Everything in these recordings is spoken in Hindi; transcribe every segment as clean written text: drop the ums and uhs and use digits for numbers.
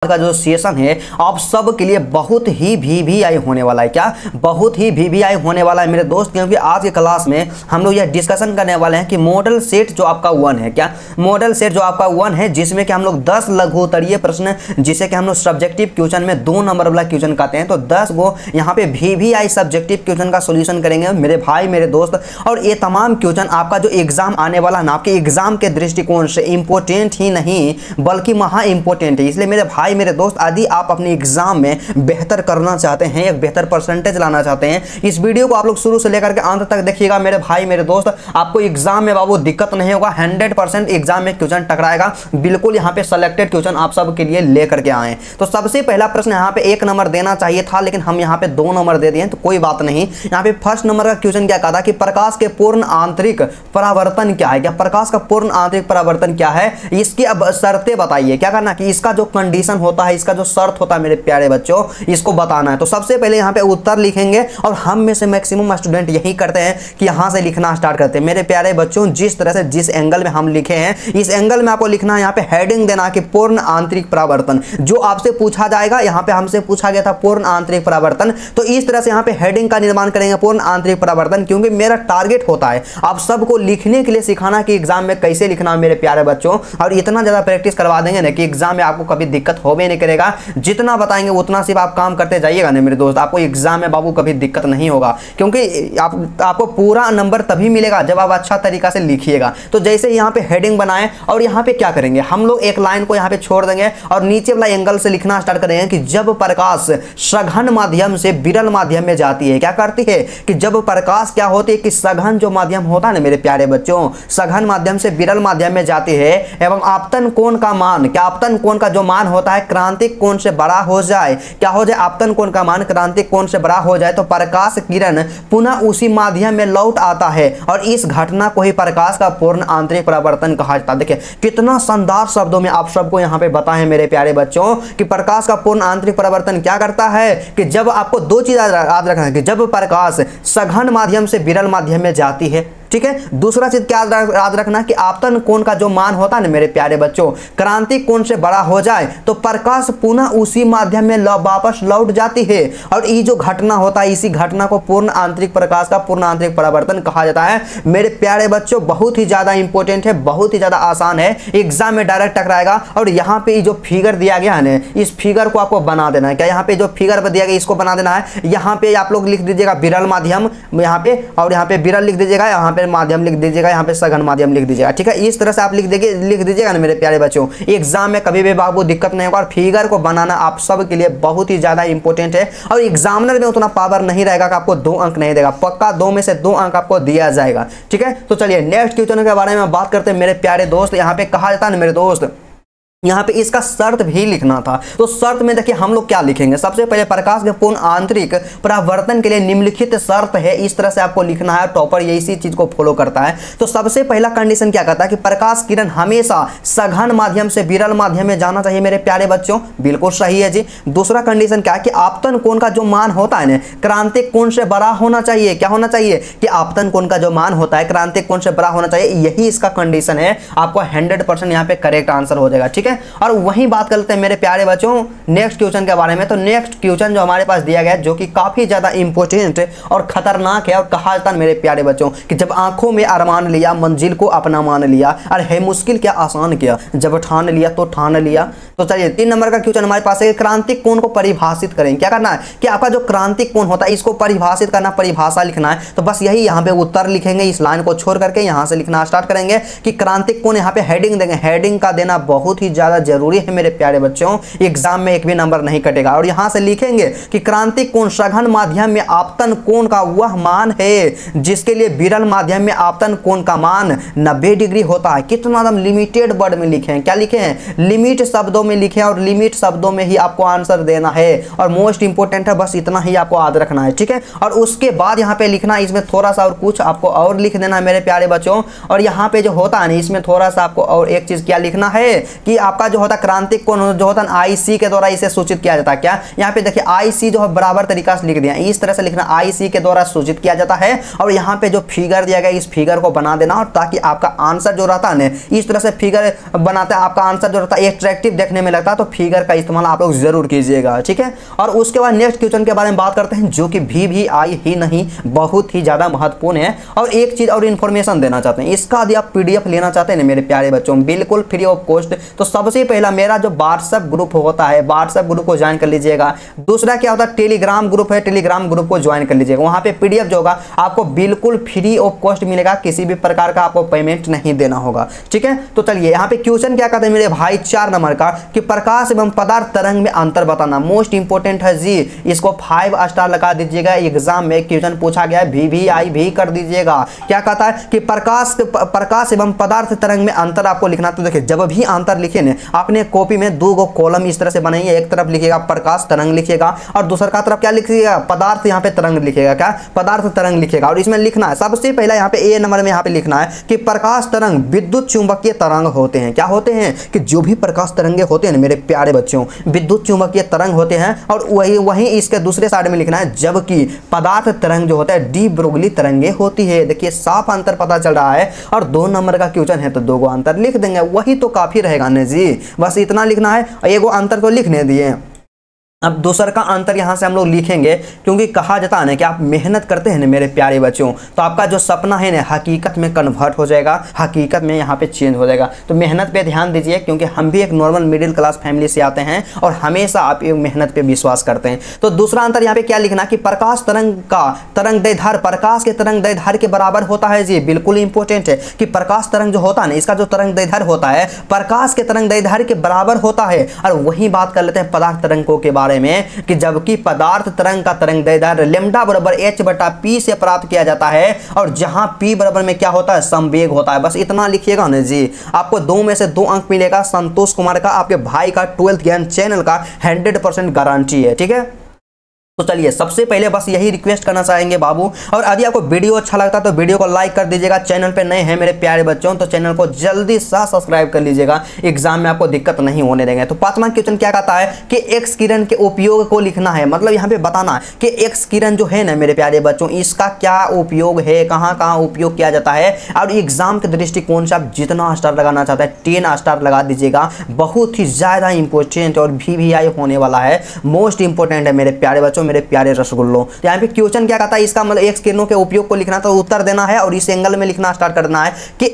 का जो सेशन है आप सब के लिए बहुत ही वीवीआई होने वाला है। क्या बहुत ही वीवीआई होने वाला है मेरे दोस्त, क्योंकि आज के क्लास में हम लोग यह डिस्कशन करने वाले हैं कि मॉडल सेट जो आपका 1 है, क्या मॉडल सेट जो आपका 1 है, जिसमें कि हम लोग 10 लघु उत्तरीय प्रश्न, जिसे कि हम लोग सब्जेक्टिव क्वेश्चन में 2 नंबर वाला क्वेश्चन कहते हैं, तो 10 गो यहाँ पे वीवीआई सब्जेक्टिव क्वेश्चन का सोल्यूशन करेंगे मेरे भाई मेरे दोस्त। और ये तमाम क्वेश्चन आपका जो एग्जाम आने वाला है ना, आपके एग्जाम के दृष्टिकोण से इंपॉर्टेंट ही नहीं बल्कि महा इंपॉर्टेंट है। इसलिए मेरे भाई मेरे दोस्त, यदि आप अपने एग्जाम में बेहतर करना चाहते हैं, एक बेहतर परसेंटेज लाना चाहते हैं, इस वीडियो को आप लोग शुरू से लेकर के अंत तक देखिएगा मेरे भाई मेरे दोस्त। आपको एग्जाम में बाबू दिक्कत नहीं होगा, 100% एग्जाम में क्वेश्चन टकराएगा। बिल्कुल यहाँ पे सेलेक्टेड क्वेश्चन आप सब के लिए लेकर के आए। तो सबसे पहला प्रश्न यहाँ पे 1 नंबर देना चाहिए था, लेकिन हम यहाँ पे 2 नंबर दे दिए, तो कोई बात नहीं। यहाँ पे फर्स्ट नंबर का क्वेश्चन क्या कहा था कि प्रकाश के पूर्ण आंतरिक परावर्तन क्या है। क्या प्रकाश का पूर्ण आंतरिक परावर्तन क्या है, इसकी अब शर्तें बताइए। क्या करना कि इसका जो कंडीशन होता है, इसका जो शर्त होता है मेरे प्यारे बच्चों, इसको बताना है। तो सबसे पहले यहाँ पे उत्तर लिखेंगे, और हम में से मैक्सिमम स्टूडेंट यही करते हैं कि यहाँ से लिखना स्टार्ट करते हैं। मेरे प्यारे बच्चों, जिस तरह से जिस एंगल में हम लिखे हैं, इस एंगल में आपको लिखना है। यहाँ पे हेडिंग देना कि पूर्ण आंतरिक परावर्तन, जो आपसे पूछा जाएगा। यहाँ पे हमसे पूछा गया था पूर्ण आंतरिक परावर्तन, तो इस तरह से यहाँ पे हेडिंग का निर्माण करेंगे, पूर्ण आंतरिक परावर्तन। क्योंकि मेरा टारगेट होता है आप सबको लिखने के लिए सिखाना कि एग्जाम में कैसे लिखना है मेरे प्यारे बच्चों। और इतना ज्यादा प्रैक्टिस करवा देंगे ना कि एग्जाम में आपको कभी दिक्कत हो भी नहीं करेगा। जितना बताएंगे उतना सिर्फ आप काम करते जाइएगा ना मेरे दोस्त, आपको एग्जाम में बाबू कभी दिक्कत नहीं होगा। क्योंकि आपको पूरा नंबर तभी मिलेगा जब आप अच्छा तरीका से लिखिएगा। तो जैसे यहाँ पे हेडिंग बनाएं, और यहाँ पे क्या करेंगे, हम लोग एक लाइन को यहाँ पे छोड़ देंगे और नीचे वाला एंगल से लिखना स्टार्ट करेंगे कि जब प्रकाश सघन माध्यम से विरल माध्यम में जाती है। क्या करती है कि जब प्रकाश क्या होती है कि सघन जो माध्यम होता है ना मेरे प्यारे बच्चों, सघन माध्यम से विरल माध्यम में जाती है, एवं आपतन कोण का मान, क्या आपतन कोण का जो मान होता है क्रांतिक कोण से बड़ा हो जाए। क्या हो जाए, आपतन कोण का मान क्रांतिक कोण से बड़ा हो जाए, तो प्रकाश किरण पुनः उसी माध्यम में लौट आता है, और इस घटना को ही प्रकाश का पूर्ण आंतरिक परावर्तन कहा जाता है। देखिए कितना शानदार शब्दों में आप सबको यहाँ पे बताएं मेरे प्यारे बच्चों कि प्रकाश का पूर्ण आंतरिक परावर्तन क्या करता है कि जब आपको 2 चीज याद रखना है कि जब प्रकाश सघन माध्यम से विरल माध्यम में जाती है, ठीक है। दूसरा चीज क्या याद रखना कि आपतन कोण का जो मान होता है ना मेरे प्यारे बच्चों, क्रांतिक कोण से बड़ा हो जाए तो प्रकाश पुनः उसी माध्यम में वापस लौट जाती है, और ये जो घटना होता है, इसी घटना को पूर्ण आंतरिक प्रकाश का पूर्ण आंतरिक परावर्तन कहा जाता है मेरे प्यारे बच्चों। बहुत ही ज्यादा इंपॉर्टेंट है, बहुत ही ज्यादा आसान है, एग्जाम में डायरेक्ट टकराएगा। और यहाँ पे जो फिगर दिया गया है ना, इस फिगर को आपको बना देना है। क्या यहाँ पे जो फिगर दिया गया इसको बना देना है। यहाँ पे आप लोग लिख दीजिएगा विरल माध्यम यहाँ पे, और यहाँ पे विरल लिख दीजिएगा, यहाँ पे माध्यम लिख दीजिएगा, यहाँ पे सघन माध्यम लिख दीजिएगा, ठीक है। इस तरह से आप लिख दीजिएगा ना मेरे प्यारे बच्चों, एग्जाम में कभी भी बाबू दिक्कत नहीं होगा। और फिगर को बनाना आप सब के लिए बहुत ही ज्यादा इंपॉर्टेंट है, और एग्जामिनर में उतना पावर नहीं रहेगा कि आपको 2 अंक नहीं देगा, पक्का 2 में से 2 अंक आपको दिया जाएगा, ठीक है। तो चलिए नेक्स्ट क्वेश्चन के बारे में बात करते हैं मेरे प्यारे दोस्त। यहाँ पे कहा जाता है ना मेरे दोस्त, यहाँ पे इसका शर्त भी लिखना था। तो शर्त में देखिए हम लोग क्या लिखेंगे, सबसे पहले प्रकाश के पूर्ण आंतरिक परावर्तन के लिए निम्नलिखित शर्त है, इस तरह से आपको लिखना है। टॉपर ये इसी चीज को फॉलो करता है। तो सबसे पहला कंडीशन क्या कहता है कि प्रकाश किरण हमेशा सघन माध्यम से विरल माध्यम में जाना चाहिए मेरे प्यारे बच्चों, बिल्कुल सही है जी। दूसरा कंडीशन क्या है कि आपतन कोण का जो मान होता है ना, क्रांतिक कोण से बड़ा होना चाहिए। क्या होना चाहिए कि आपतन कोण का जो मान होता है क्रांतिक कोण से बड़ा होना चाहिए, यही इसका कंडीशन है। आपको 100% यहाँ पे करेक्ट आंसर हो जाएगा, ठीक है। और वहीं बात करते हैं मेरे प्यारे बच्चों नेक्स्ट क्वेश्चन के बारे में। तो नेक्स्ट क्वेश्चन जो हमारे पास दिया गया है, जो कि काफी ज्यादा इंपॉर्टेंट और खतरनाक है, और कहा जाता है मेरे प्यारे बच्चों कि जब आंखों में अरमान लिया, मंजिल को अपना मान लिया, और है मुश्किल क्या आसान किया, जब ठान लिया तो ठान लिया। तो चलिए 3 नंबर का क्वेश्चन हमारे पास है, क्रांतिक कोण को परिभाषित करें। क्या करना है कि आपका जो क्रांतिक कोण होता है इसको परिभाषित करना, परिभाषा लिखना है। तो बस यही यहाँ पे उत्तर लिखेंगे, इस लाइन को छोड़ करके यहाँ से लिखना स्टार्ट करेंगे कि क्रांतिक कोण। यहाँ पे हेडिंग देंगे, हेडिंग का देना बहुत ही ज्यादा जरूरी है मेरे प्यारे बच्चों, एग्जाम में एक भी नंबर नहीं कटेगा। और यहां से लिखेंगे कि क्रांतिक कोण सघन माध्यम में आपतन कोण का वह मान है जिसके लिए विरल माध्यम में आपतन कोण का मान 90 डिग्री होता है। कितना एकदम लिमिटेड वर्ड में लिखे हैं, क्या लिखे हैं, लिमिट शब्दों में लिखे हैं, और लिमिट शब्दों में ही आपको आंसर देना है। और मोस्ट इंपोर्टेंट है, बस इतना ही आपको याद रखना है, ठीक है। और उसके बाद यहाँ पे लिखना, इसमें थोड़ा सा और कुछ आपको और लिख देना है मेरे प्यारे बच्चों। और यहाँ पे जो होता है ना, इसमें थोड़ा सा आपको और एक चीज क्या लिखना है कि आपका जो होता है क्रांतिक कोण जो होता है IC के द्वारा इसे सूचित किया जाता है। क्या यहाँ पे देखिए IC जो है बराबर तरीका से लिख दिया, इस तरह से लिखना IC के द्वारा सूचित किया जाता है। और यहाँ पे जो फिगर दिया गया इस फिगर को बना देना, और ताकि आपका आंसर जो रहता है ना इस तरह से फिगर बनाते हैं, आपका आंसर जो रहता है एट्रैक्टिव देखने में लगता है। तो फिगर का इस्तेमाल आप लोग जरूर कीजिएगा, ठीक है। और उसके बाद नेक्स्ट क्वेश्चन के बारे में बात करते हैं, जो कि VVI ही नहीं बहुत ही ज्यादा महत्वपूर्ण है। और एक चीज और इन्फॉर्मेशन देना चाहते हैं, इसका यदि आप PDF लेना चाहते हैं मेरे प्यारे बच्चों, बिल्कुल फ्री ऑफ कॉस्ट, तो सबसे पहला मेरा जो व्हाट्सएप ग्रुप होता है, व्हाट्सएप ग्रुप को ज्वाइन कर लीजिएगा। दूसरा क्या होता है टेलीग्राम ग्रुप है, टेलीग्राम ग्रुप को ज्वाइन कर लीजिएगा। वहां पे PDF जो होगा आपको बिल्कुल फ्री ऑफ कॉस्ट मिलेगा, किसी भी प्रकार का आपको पेमेंट नहीं देना होगा, ठीक है। तो चलिए यहाँ पे क्वेश्चन क्या कहते हैं मेरे भाई 4 नंबर का, कि प्रकाश एवं पदार्थ तरंग में अंतर बताना। मोस्ट इंपोर्टेंट है जी, इसको 5 स्टार लगा दीजिएगा। एग्जाम में क्वेश्चन पूछा गया है, VVI भी कर दीजिएगा। क्या कहता है कि प्रकाश एवं पदार्थ तरंग में अंतर आपको लिखना। तो देखिए जब भी अंतर लिखे ना अपने कॉपी में 2 कॉलम इस तरह से बनाइए, एक तरफ लिखिएगा प्रकाश तरंग लिखिएगा और दूसरा तरफ क्या लिखिएगा पदार्थ, यहाँ पे तरंग लिखिएगा, क्या पदार्थ तरंग लिखिएगा। और इसमें लिखना है सबसे पहला यहाँ पे A नंबर में यहाँ पे लिखना है कि प्रकाश तरंग विद्युत चुंबकीय तरंग होते हैं। क्या होते हैं कि जो भी प्रकाश तरंगे होते हैं मेरे प्यारे बच्चों विद्युत चुंबकीय तरंग होते हैं। और वही इसके दूसरे साइड में लिखना है जबकि पदार्थ तरंग जो होता है डी ब्रोगली तरंगे होती है। देखिए साफ अंतर पता चल रहा है। और 2 नंबर का क्वेश्चन है तो 2 अंतर लिख देंगे, वही तो काफी रहेगा ना जी, बस इतना लिखना है। एक अंतर तो लिखने दिए, अब दूसरा का अंतर यहाँ से हम लोग लिखेंगे, क्योंकि कहा जाता है ना कि आप मेहनत करते हैं ना मेरे प्यारे बच्चों तो आपका जो सपना है ना हकीकत में कन्वर्ट हो जाएगा, हकीकत में यहाँ पे चेंज हो जाएगा। तो मेहनत पे ध्यान दीजिए, क्योंकि हम भी एक नॉर्मल मिडिल क्लास फैमिली से आते हैं और हमेशा आप मेहनत पे विश्वास करते हैं। तो दूसरा अंतर यहाँ पे क्या लिखना कि प्रकाश तरंग का तरंग दैर्ध्य प्रकाश के तरंग दैर्ध्य के बराबर होता है जी। बिल्कुल इंपॉर्टेंट है कि प्रकाश तरंग जो होता है ना इसका जो तरंग दैर्ध्य होता है प्रकाश के तरंग दैर्ध्य के बराबर होता है। और वही बात कर लेते हैं पदार्थ तरंगों के बारे में कि जबकि पदार्थ तरंग का तरंग दैर्ध्य लैम्डा बराबर h/p से प्राप्त किया जाता है। और जहां p बराबर में क्या होता है समवेग होता है। बस इतना लिखिएगा ना जी, आपको 2 में से 2 अंक मिलेगा। संतोष कुमार का आपके भाई का 12th ज्ञान चैनल का 100% गारंटी है, ठीक है। तो चलिए सबसे पहले बस यही रिक्वेस्ट करना चाहेंगे बाबू, और यदि आपको वीडियो अच्छा लगता है तो वीडियो को लाइक कर दीजिएगा। चैनल पे नए हैं मेरे प्यारे बच्चों तो चैनल को जल्दी से सब्सक्राइब कर लीजिएगा, एग्जाम में आपको दिक्कत नहीं होने देंगे। तो 5वां क्वेश्चन क्या कहता है कि एक्स किरण के उपयोग को लिखना है, मतलब यहाँ पे बताना है कि एक्स किरण जो है ना मेरे प्यारे बच्चों इसका क्या उपयोग है, कहाँ कहाँ उपयोग किया जाता है। और एग्जाम के दृष्टिकोण से आप जितना स्टार लगाना चाहते हैं 10 स्टार लगा दीजिएगा। बहुत ही ज्यादा इंपॉर्टेंट और VVI होने वाला है, मोस्ट इंपॉर्टेंट है मेरे प्यारे बच्चों, मेरे प्यारे रसगुल्लों। तो यहाँ पे क्वेश्चन क्या कहता है इसका मतलब एक्स किरणों के उपयोग को लिखना, तो उत्तर देना है और इस एंगल में लिखना स्टार्ट कर देना है कि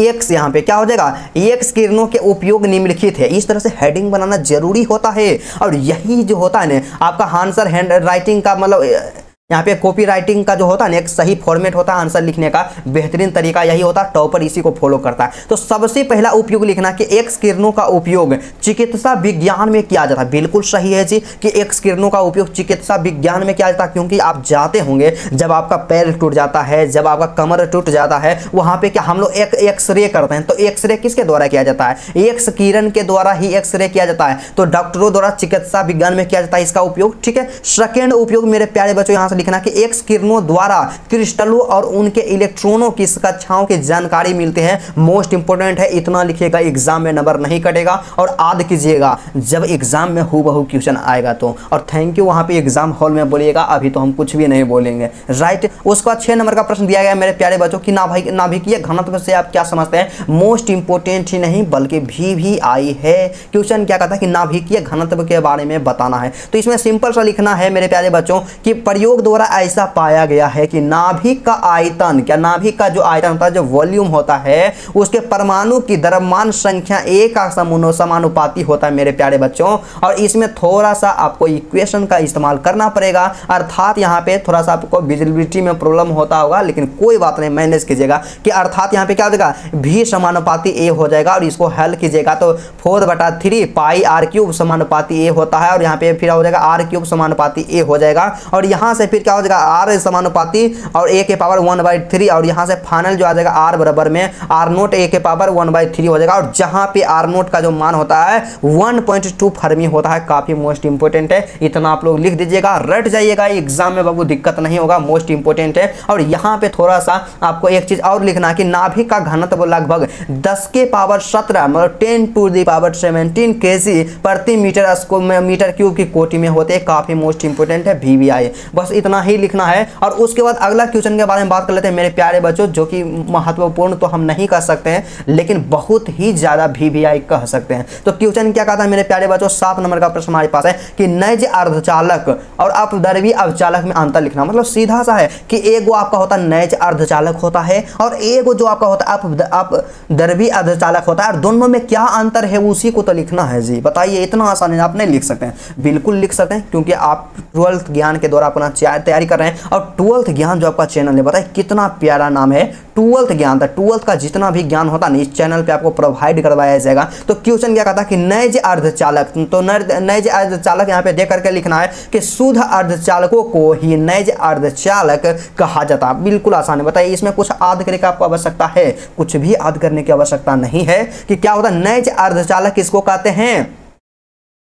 एक्स यहाँ पे क्या हो जाएगा एक्स किरणों के उपयोग निम्नलिखित है। इस तरह से हेडिंग बनाना जरूरी होता है। और यही जो होता है ना आपका आंसर हैंड राइटिंग का मतलब यहाँ पे कॉपी राइटिंग का जो होता है ना एक सही फॉर्मेट होता है आंसर लिखने का, बेहतरीन तरीका यही होता है, टॉपर इसी को फॉलो करता है। तो सबसे पहला उपयोग लिखना कि एक्स किरणों का उपयोग चिकित्सा विज्ञान में किया जाता है। बिल्कुल सही है जी कि एक्स किरणों का उपयोग चिकित्सा विज्ञान में किया जाता है, क्योंकि आप जाते होंगे जब आपका पैर टूट जाता है, जब आपका कमर टूट जाता है, वहां पे क्या हम लोग एक्सरे करते हैं। तो एक्सरे किसके द्वारा किया जाता है, एक्स किरण के द्वारा ही एक्सरे किया जाता है। तो डॉक्टरों द्वारा चिकित्सा विज्ञान में किया जाता है इसका उपयोग, ठीक है। सेकेंड उपयोग मेरे प्यारे बच्चों यहाँ लिखना कि एक्स किरणों द्वारा क्रिस्टलों और उनके इलेक्ट्रॉनों की कक्षाओं की जानकारी मिलते हैं। मोस्ट इंपोर्टेंट है, इतना लिखिएगा, एग्जाम में नंबर नहीं कटेगा। और याद कीजिएगा जब एग्जाम में हूबहू क्वेश्चन आएगा तो। और थैंक यू वहां पे एग्जाम हॉल में बोलिएगा, अभी तो हम कुछ भी नहीं बोलेंगे, राइट। उसके बाद 6 नंबर का प्रश्न दिया गया मेरे प्यारे बच्चों कि नाभिकीय घनत्व से आप क्या समझते हैं। मोस्ट इंपोर्टेंट ही नहीं बल्कि VVI है। क्वेश्चन क्या कहता है कि नाभिकीय घनत्व के बारे में बताना है। तो इसमें सिंपल सा लिखना है मेरे प्यारे बच्चों कि प्रयोग द्वारा ऐसा पाया गया है कि नाभिक का आयतन, क्या नाभिक का जो आयतन होता है, जो वॉल्यूम होता है, उसके परमाणु की द्रव्यमान संख्या 1 का समानुपाती होता है मेरे प्यारे बच्चों। और इसमें थोड़ा सा आपको इक्वेशन का इस्तेमाल करना पड़ेगा, अर्थात यहाँ पे थोड़ा सा आपको विजिबिलिटी में प्रॉब्लम होता होगा, लेकिन कोई बात नहीं, मैनेज कीजिएगा कि अर्थात यहाँ पे क्या हो जाएगा V समानुपाती A हो जाएगा। और इसको हल कीजिएगा तो 4/3 πr³ समानुपाती A होता है। और यहाँ पे फिर हो जाएगा r³ समानुपाती A हो जाएगा। और यहाँ से फिर क्या हो जाएगा आर समानुपाती और ए के पावर 1/3 और यहाँ से फाइनल जो आ जाएगा आर बराबर में आर नोट ए के पावर 1/3 हो जाएगा। और जहाँ पे आर नोट का जो मान होता है 1.2 फर्मी होता है। काफी मोस्ट इंपोर्टेंट है, इतना आप लोग लिख दीजिएगा, रट जाइएगा, एग्जाम में बाबू दिक्कत नहीं होगा, मोस्ट इंपोर्टेंट है। और यहाँ पे थोड़ा सा आपको एक चीज और लिखना है कि नाभिक का घनत्व लगभग 10 के पावर 17 मतलब 10 टू द पावर 17 केजी प्रति मीटर क्यूब की कोटि में होते हैं। काफी मोस्ट इंपोर्टेंट है VVI, बस इतना ही लिखना है। और उसके बाद अगला क्वेश्चन के बारे में बात कर लेते हैं मेरे प्यारे बच्चों, जो कि महत्वपूर्ण तो हम नहीं कह सकते हैं लेकिन बहुत ही ज्यादा VVI कह सकते हैं। तो क्वेश्चन क्या कहता है मेरे प्यारे बच्चों, 7 नंबर का प्रश्न हमारे पास है कि नैज अर्धचालक और अपद्रव्यी अर्धचालक में अंतर लिखना। मतलब सीधा सा है कि एगो आपका होता है नैज अर्धचालक होता है और एगो जो आपका होता है अपद्रव्यी अर्धचालक होता है, और दोनों में क्या अंतर है उसी को तो लिखना है जी। बताइए, इतना आसान है, आप नहीं लिख सकते हैं? बिल्कुल लिख सकते हैं, क्योंकि आप 12th ज्ञान के द्वारा अपना तैयारी कर रहे हैं। और 12th ज्ञान जो आपका चैनल है, बताइए कितना प्यारा नाम है, 12th ज्ञान। था 12th का जितना भी ज्ञान होता है इस चैनल पे आपको प्रोवाइड करवाया जाएगा। तो क्वेश्चन क्या कहता है कि नैज अर्धचालक, तो नैज अर्धचालक यहाँ पे दे करके लिखना है कि शुद्ध अर्धचालकों को ही नैज अर्धचालक कहा जाता है। बिल्कुल आसान है। बताइए, इसमें कुछ याद करने की आपको आवश्यकता है? कुछ भी याद करने की आवश्यकता नहीं है। कि क्या होता है नैज अर्धचालक किसको कहते हैं?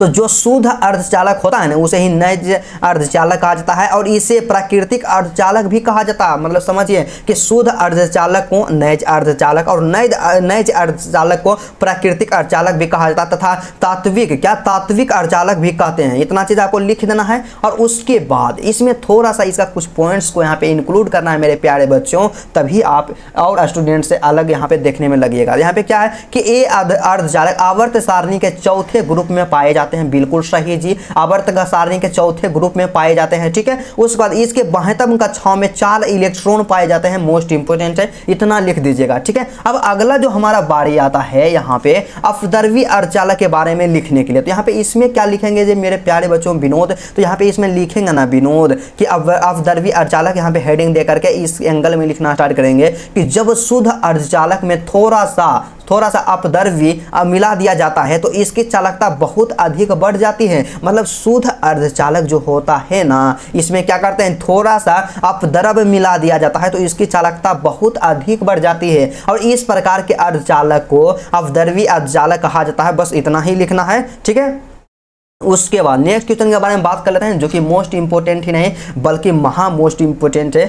तो जो शुद्ध अर्धचालक होता है ना उसे ही नैज अर्धचालक कहा जाता है, और इसे प्राकृतिक अर्धचालक भी कहा जाता है। मतलब समझिए कि शुद्ध अर्धचालक को नैज अर्धचालक और नैज अर्धचालक को प्राकृतिक अर्धचालक भी कहा जाता है, तथा तात्विक अर्धचालक भी कहते हैं। इतना चीज आपको लिख देना है। और उसके बाद इसमें थोड़ा सा इसका कुछ पॉइंट्स को यहाँ पे इंक्लूड करना है मेरे प्यारे बच्चों, तभी आप और स्टूडेंट से अलग यहाँ पे देखने में लगेगा। यहाँ पे क्या है कि ए अर्धचालक आवर्त सारणी के चौथे ग्रुप में पाए जाते हैं। बिल्कुल सही जी, आवर्त सारणी के चौथे ग्रुप में पाए जाते हैं। ठीक है, उसके बाद इसके बाह्यतम कक्षाओं में 4 इलेक्ट्रॉन पाए जाते हैं। मोस्ट इंपोर्टेंट है, इतना लिख दीजिएगा। ठीक है, अब अगला जो हमारा बारी आता है यहाँ पे अपद्रव्यी अर्धचालक के बारे में लिखने के लिए। तो यहाँ पे इसमें क्या लिखेंगे जी मेरे प्यारे बच्चों? विनोद। तो यहाँ पे इसमें लिखेंगे ना विनोद कि अपद्रव्यी अर्धचालक, यहाँ पे हेडिंग दे करके इस एंगल में लिखना स्टार्ट करेंगे कि जब शुद्ध अर्धचालक में थोड़ा सा अपद्रव्य मिला दिया जाता है तो इसकी चालकता बहुत अधिक बढ़ जाती है। मतलब शुद्ध अर्धचालक जो होता है ना, इसमें क्या करते हैं थोड़ा सा अपद्रव्य मिला दिया जाता है तो इसकी चालकता बहुत अधिक बढ़ जाती है, और इस प्रकार के अर्धचालक को अपद्रव्यी अर्धचालक कहा जाता है। बस इतना ही लिखना है। ठीक है, उसके बाद नेक्स्ट क्वेश्चन के बारे में बात कर लेते हैं, जो कि मोस्ट इंपोर्टेंट ही नहीं बल्कि महा मोस्ट इंपोर्टेंट है।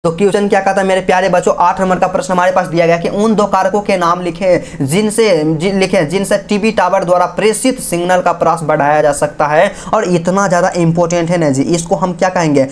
तो क्वेश्चन क्या कहता है मेरे प्यारे बच्चों, 8 नंबर का प्रश्न हमारे पास दिया गया कि उन 2 कारकों के नाम लिखें जिनसे टीवी टावर द्वारा प्रेषित सिग्नल का प्रास बढ़ाया जा सकता है। और इतना ज्यादा इंपॉर्टेंट है ना जी, इसको हम क्या कहेंगे?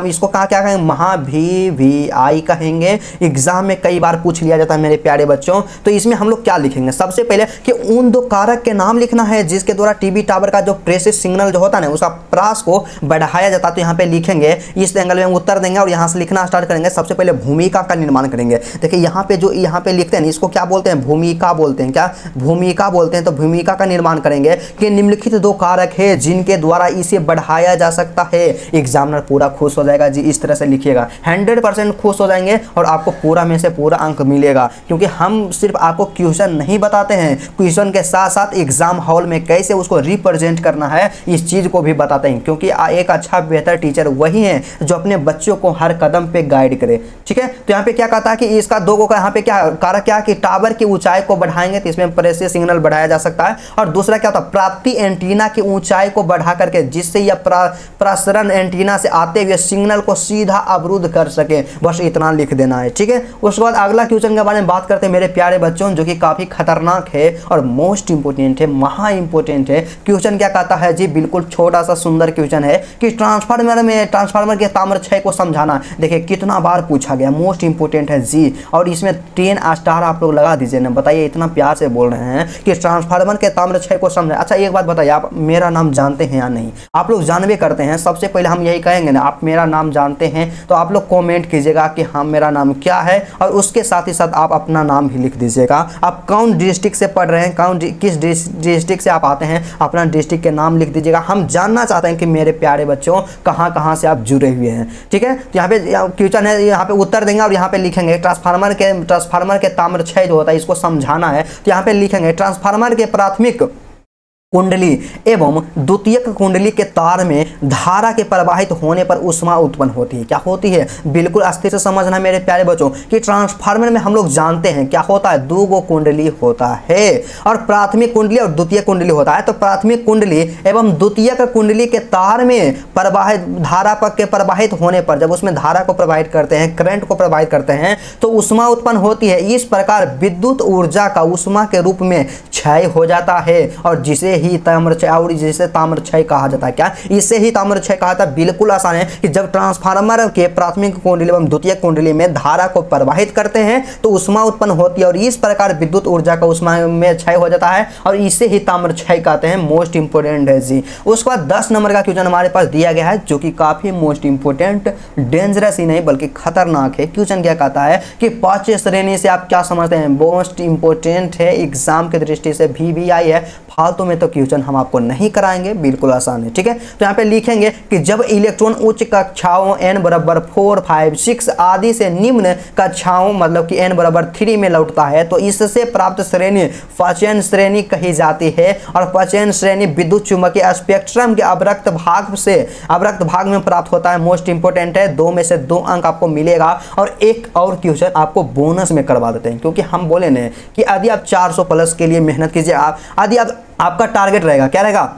इसको क्या कहेंगे? महा VVI कहेंगे। एग्जाम में कई बार पूछ लिया जाता है मेरे प्यारे बच्चों। तो इसमें हम लोग क्या लिखेंगे? सबसे पहले कि उन 2 कारक के नाम लिखना है जिसके द्वारा टीवी टावर का जो प्रेषित सिग्नल जो होता है उसका प्रास को बढ़ाया जाता है। तो यहाँ पे लिखेंगे, इस एंगल में उत्तर देंगे और यहाँ लिखना स्टार्ट करेंगे। सबसे पहले भूमिका का निर्माण करेंगे। देखिए यहाँ पे लिखते हैं, इसको क्या बोलते हैं? भूमिका बोलते हैं। क्या भूमिका बोलते हैं? तो भूमिका का निर्माण करेंगे कि निम्नलिखित 2 कारक है जिनके द्वारा इसे बढ़ाया जा सकता है। एग्जामिनर पूरा खुश हो जाएगा जी, इस तरह से लिखिएगा। 100% खुश हो जाएंगे और आपको पूरा में से पूरा अंक मिलेगा, क्योंकि हम सिर्फ आपको क्वेश्चन नहीं बताते हैं, क्वेश्चन के साथ साथ एग्जाम हॉल में कैसे उसको रिप्रेजेंट करना है इस चीज को भी बताते हैं। क्योंकि एक अच्छा बेहतर टीचर वही है जो अपने बच्चों को हर कदम पे गाइड करे। ठीक है, तो यहाँ पे क्या कहता है कि इसका 2 का यहाँ पे क्या कारक क्या कि टावर की ऊंचाई को बढ़ाएंगे तो इसमें प्रेषित सिग्नल बढ़ाया जा सकता है। और दूसरा क्या होता है? प्राप्ति एंटीना की ऊंचाई को बढ़ा करके जिससे यह प्रसारण एंटीना से आते हुए सिग्नल को सीधा अवरुद्ध कर सके। बस इतना लिख देना है। ठीक है, उसके बाद अगला क्वेश्चन के बारे में बात करते हैं मेरे प्यारे बच्चों, जो कि काफी खतरनाक है और मोस्ट इंपोर्टेंट है, महा इंपोर्टेंट है। क्वेश्चन क्या कहता है जी? बिल्कुल छोटा सा सुंदर क्वेश्चन है कि ट्रांसफार्मर के ताम्र क्षय को समझाना। देखिए कितना बार पूछा गया, मोस्ट इंपोर्टेंट है जी। और इसमें 10 स्टार आप लोग लगा दीजिए ना। बताइए, इतना प्यार से बोल रहे हैं कि ट्रांसफार्मर के ताम्र क्षय को समझाए। अच्छा एक बात बताइए, आप मेरा नाम जानते हैं या नहीं? आप लोग जानवे करते हैं। सबसे पहले हम यही कहेंगे ना, आप मेरा नाम जानते हैं तो आप लोग कमेंट कीजिएगा कि हाँ मेरा नाम क्या है, और उसके साथ ही साथ आप अपना नाम भी लिख दीजिएगा। आप कौन डिस्ट्रिक्ट से पढ़ रहे हैं, किस डिस्ट्रिक्ट से आप आते हैं, अपना डिस्ट्रिक्ट के नाम लिख दीजिएगा। हम जानना चाहते हैं कि मेरे प्यारे बच्चों कहाँ से आप जुड़े हुए हैं। ठीक है, तो यहाँ पे क्वेश्चन है, यहाँ पे उत्तर देंगे और यहाँ पे लिखेंगे ट्रांसफार्मर के ताम्र क्षय जो होता है इसको समझाना है। तो यहाँ पे लिखेंगे ट्रांसफार्मर के प्राथमिक कुंडली एवं द्वितीयक कुंडली के तार में धारा के प्रवाहित होने पर ऊष्मा उत्पन्न होती है। क्या होती है? बिल्कुल अस्थिर से समझना मेरे प्यारे बच्चों कि ट्रांसफार्मर में हम लोग जानते हैं क्या होता है, दो गो कुंडली होता है और प्राथमिक कुंडली और द्वितीय कुंडली होता है। तो प्राथमिक कुंडली एवं द्वितीयक कुंडली के तार में प्रवाहित धारा के प्रवाहित होने पर, जब उसमें धारा को प्रवाहित करते हैं, करंट को प्रवाहित करते हैं, तो ऊष्मा उत्पन्न होती है। इस प्रकार विद्युत ऊर्जा का ऊष्मा के रूप में क्षय हो जाता है और जिसे ही ताम्रक्षय और जिसे ताम्रक्षय कहा जाता है। क्या इसे ही ताम्रक्षय कहा जाता है? बिल्कुल आसान है कि जब ट्रांसफार्मर के प्राथमिक कुंडली एवं द्वितीयक कुंडली में धारा को प्रवाहित करते हैं तो ऊष्मा उत्पन्न होती है और इस प्रकार विद्युत ऊर्जा का ऊष्मा में क्षय हो जाता है और इसे ही ताम्रक्षय कहते हैं। मोस्ट इंपोर्टेंट है जी। उसके बाद 10 नंबर का क्वेश्चन हमारे पास दिया गया है जो कि काफी मोस्ट इंपोर्टेंट, डेंजरस ही नहीं बल्कि खतरनाक है। क्वेश्चन क्या कहता है कि पांच श्रेणी से आप क्या समझते हैं? मोस्ट इंपोर्टेंट है, एग्जाम की दृष्टि से VVI है, फालतू में तो क्वेश्चन हम आपको नहीं कराएंगे, बिल्कुल आसान है। ठीक है, तो यहाँ पे लिखेंगे कि जब इलेक्ट्रॉन उच्च कक्षाओं n बराबर 4, 5, 6 आदि से निम्न कक्षाओं मतलब कि n बराबर 3 में लौटता है तो इससे प्राप्त श्रेणी पचयन श्रेणी कही जाती है और पचयन श्रेणी विद्युत चुम्बकीय स्पेक्ट्रम के अवरक्त भाग में प्राप्त होता है। मोस्ट इंपोर्टेंट है, 2 में से 2 अंक आपको मिलेगा और एक और क्वेश्चन आपको बोनस में करवा देते हैं क्योंकि हम बोले ना कि यदि आप 400 प्लस के लिए मेहनत कीजिए, यदि आपका टारगेट रहेगा, क्या रहेगा?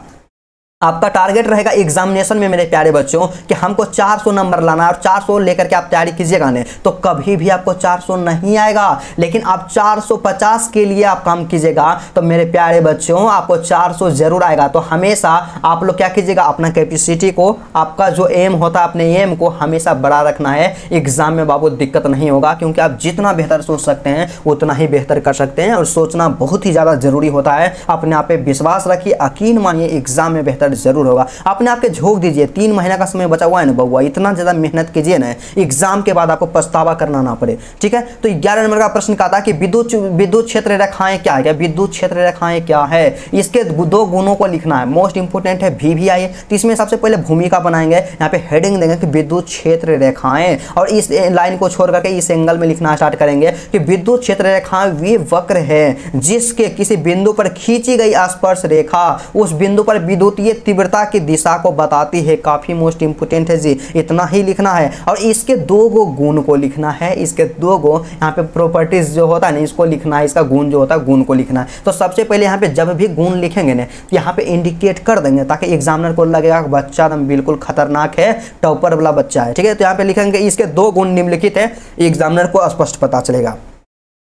आपका टारगेट रहेगा एग्जामिनेशन में मेरे प्यारे बच्चों कि हमको 400 नंबर लाना है और 400 लेकर के आप तैयारी कीजिएगा नहीं तो कभी भी आपको 400 नहीं आएगा, लेकिन आप 450 के लिए आप काम कीजिएगा तो मेरे प्यारे बच्चों आपको 400 जरूर आएगा। तो हमेशा आप लोग क्या कीजिएगा, अपना कैपेसिटी को, आपका जो एम होता है अपने एम को हमेशा बड़ा रखना है। एग्जाम में बाबू दिक्कत नहीं होगा क्योंकि आप जितना बेहतर सोच सकते हैं उतना ही बेहतर कर सकते हैं और सोचना बहुत ही ज़्यादा जरूरी होता है। अपने आप पे विश्वास रखिए, यकीन मानिए एग्जाम में बेहतर जरूर होगा। अपने आप के झोंक दीजिए, 3 महीना का समय बचा हुआ है ना बउआ, इतना ज्यादा मेहनत कीजिए ना एग्जाम के बाद आपको पछतावा करना ना पड़े। ठीक है, तो 11 नंबर का प्रश्न कहता है कि विद्युत क्षेत्र रेखाएं क्या है? विद्युत क्षेत्र रेखाएं क्या है? इसके 2 गुणों को लिखना है। मोस्ट इंपोर्टेंट है, VVI है। तो इसमें सबसे पहले भूमिका बनाएंगे, यहाँ पे हेडिंग देंगे कि विद्युत क्षेत्र रेखाएं और इस लाइन को छोड़ करके इस एंगल में लिखना स्टार्ट करेंगे कि विद्युत क्षेत्र रेखाएं वे वक्र है जिसके किसी बिंदु पर खींची गई स्पर्श रेखा उस बिंदु पर विद्युतीय तीव्रता की दिशा को बताती है। काफी मोस्ट इंपोर्टेंट है जी, इतना ही लिखना है और इसके 2 गो गुण को लिखना है। इसके 2 गो यहाँ पे प्रॉपर्टीज जो होता है ना इसको लिखना है, इसका गुण जो होता है गुण को लिखना है। तो सबसे पहले यहाँ पे जब भी गुण लिखेंगे ना यहाँ पे इंडिकेट कर देंगे ताकि एग्जामिनर को लगेगा कि बच्चा एकदम बिल्कुल खतरनाक है, टॉपर वाला बच्चा है। ठीक है, तो यहाँ पे लिखेंगे इसके 2 गुण निम्नलिखित है, एग्जामिनर को स्पष्ट पता चलेगा।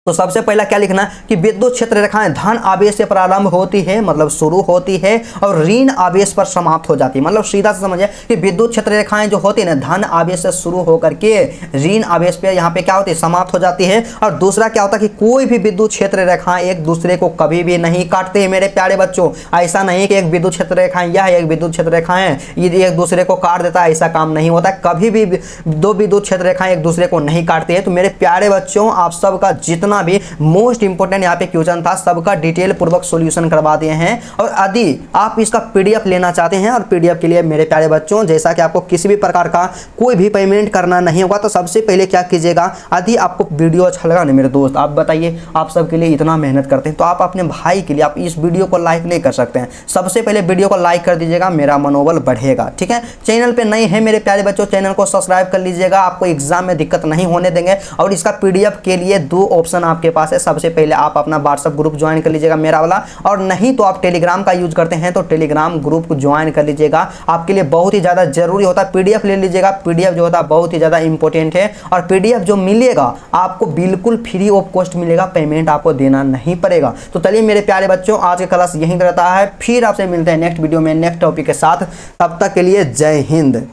तो सबसे पहला क्या लिखना है कि विद्युत क्षेत्र रेखाएं धन आवेश से प्रारंभ होती है मतलब शुरू होती है और ऋण आवेश पर समाप्त हो जाती है। मतलब सीधा से समझिए कि विद्युत क्षेत्र रेखाएं जो होती है ना धन आवेश से शुरू होकर के ऋण आवेश पे यहाँ पे क्या होती है, समाप्त हो जाती है। और दूसरा क्या होता है कि कोई भी विद्युत क्षेत्र रेखाएं एक दूसरे को कभी भी नहीं काटते हैं मेरे प्यारे बच्चों। ऐसा नहीं कि एक विद्युत क्षेत्र रेखाएं यह एक विद्युत क्षेत्र रेखाएं ये एक दूसरे को काट देता है, ऐसा काम नहीं होता है। कभी भी 2 विद्युत क्षेत्र रेखाएं एक दूसरे को नहीं काटती है। तो मेरे प्यारे बच्चों आप सबका जितना भी मोस्ट इंपोर्टेंट यहाँ पे क्वेश्चन था सबका डिटेल पूर्वक सॉल्यूशन करवा दिए हैं। और यदि आप इसका PDF लेना चाहते हैं और PDF के लिए मेरे प्यारे बच्चों जैसा कि आपको किसी भी प्रकार का कोई भी पेमेंट करना नहीं होगा तो सबसे पहले क्या कीजिएगा, यदि आपको वीडियो अच्छा लगा ना मेरे दोस्त, आप बताइए, आप सबके लिए इतना मेहनत करते हैं तो आप अपने भाई के लिए आप इस वीडियो को लाइक नहीं कर सकते हैं? सबसे पहले वीडियो को लाइक कर दीजिएगा, मेरा मनोबल बढ़ेगा। ठीक है, चैनल पे नए हैं मेरे प्यारे बच्चों चैनल को सब्सक्राइब कर लीजिएगा, आपको एग्जाम में दिक्कत नहीं होने देंगे। और इसका PDF के लिए 2 ऑप्शन आपके पास है। सबसे पहले आप अपना WhatsApp ग्रुप ज्वाइन कर लीजिएगा मेरा वाला, और नहीं तो आप टेलीग्राम का यूज करते हैं तो टेलीग्राम ग्रुप को ज्वाइन कर लीजिएगा, आपके लिए बहुत ही ज्यादा जरूरी होता है। PDF ले लीजिएगा, PDF जो होता है बहुत ही ज्यादा इंपॉर्टेंट है और PDF जो मिलेगा आपको बिल्कुल फ्री ऑफ कॉस्ट मिलेगा, पेमेंट आपको देना नहीं पड़ेगा। तो चलिए मेरे प्यारे बच्चों आज का क्लास यहीं रहता है, फिर आपसे मिलते हैं नेक्स्ट वीडियो में नेक्स्ट टॉपिक के साथ। तब तक के लिए जय हिंद।